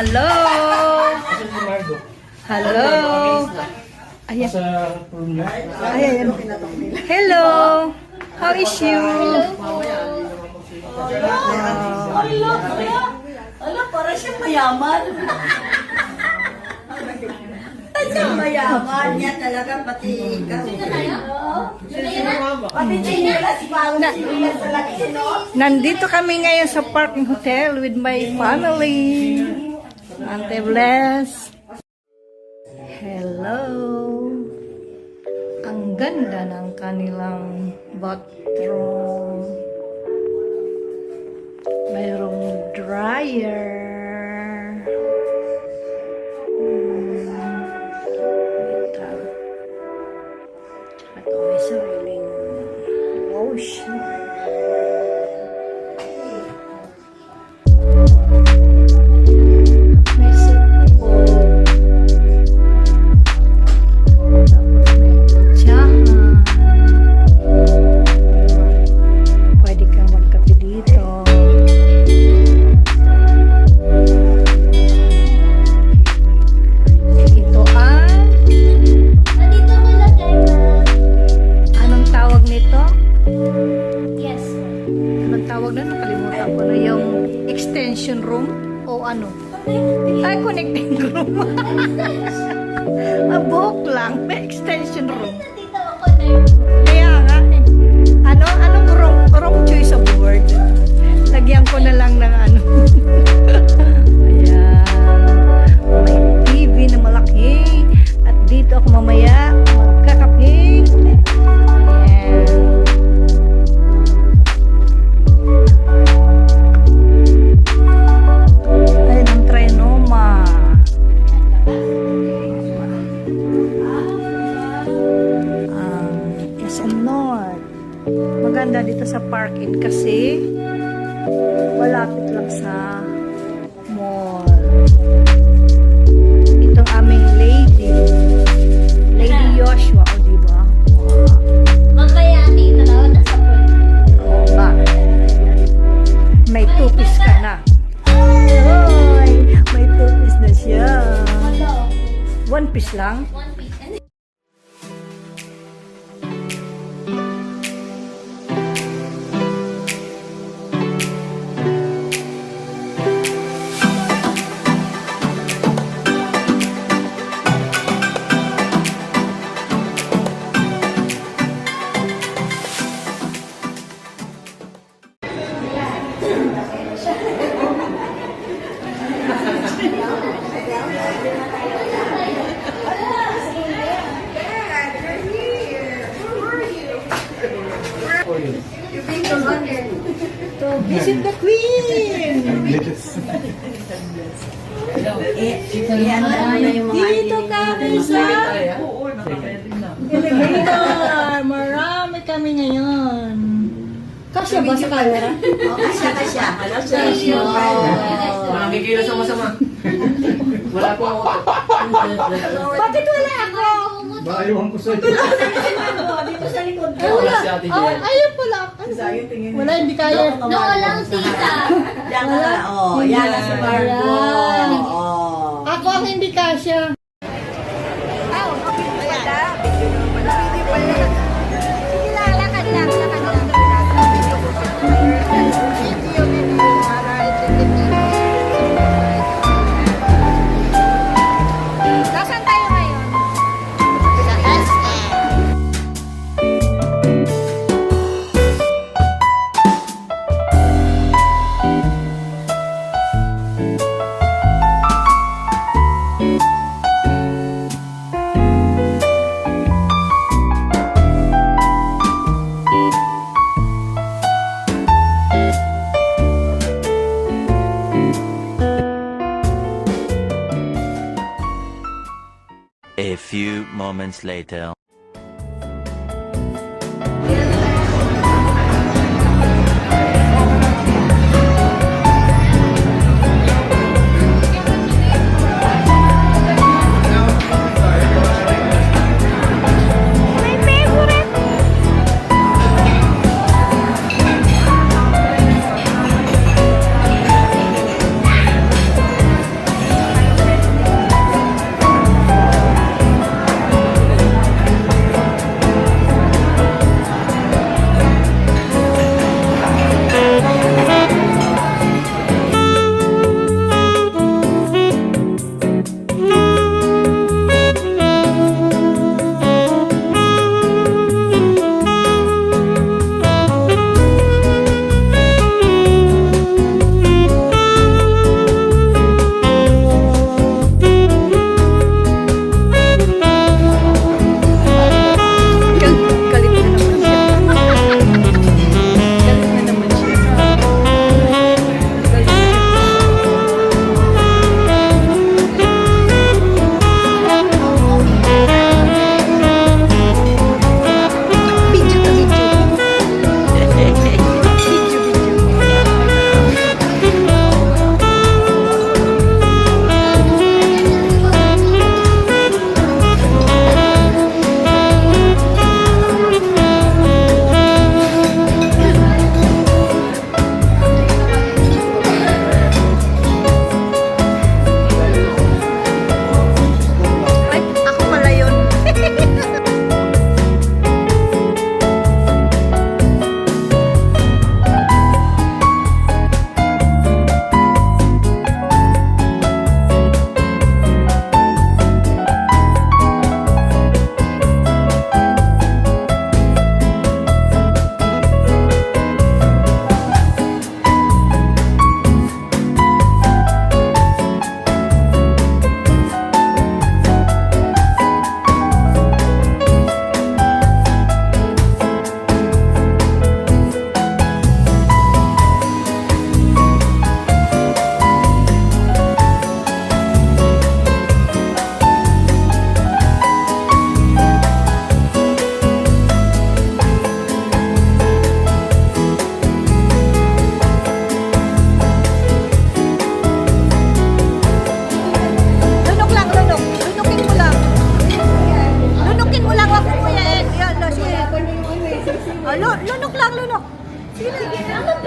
Hello! Hello! Ayan. Ayan. Hello! How is you? Ala, para siyang mayaman. Siyang mayaman niya talaga, pati ikaw. Pati chinilas, parang chinilas talaga sino. Nandito kami ngayon sa Parking Hotel with my family. Ante Bless. Hello. Ang ganda ng kanilang bathroom. Mayroong dryer. Ito. Ito may sariling lotion. May sipo. Tapos may tsahan. Pwede kang magkape dito. Ito ang Nandito ko lagay na. anong tawag nito? Yes. Anong tawag na? Nakalimutan ko na yung extension room o ano? Ay, connecting room. Buhok lang, may extension room. Nandito ako na. Kaya nga eh. Anong wrong choice of word? Lagyan ko na lang ng ano. Ayan. May TV na malaki. At dito ako mamaya magkakape. Ayan. Ayan ang Trinoma. SM North. Maganda dito sa park-in kasi malapit lang sa mall. Itong aming lady. Lady Joshua, o diba? Mamaya dito na ako nasa pool. Oo ba? May two-piece ka na. Hoy! May two-piece na siya. Hello. One piece lang? One piece. To visit the Queen! Dito kami sa elevator! Marami kami ngayon. Kasya ba sa camera? Kasya. Nakikila sama-sama. Wala po ako. Bakit wala ako? Baayuhan ko sa'yo. Dito sa likod ko. Wala. Si Ate Oh, Jen. ayun pala. Wala, hindi kaya. No lang, tita. Yan na, oh. Yan na si Marco. Ayan. Oh. Ako ang hindi kasya. Nasaan tayo ngayon? Sa SM. A few moments later. Sige na.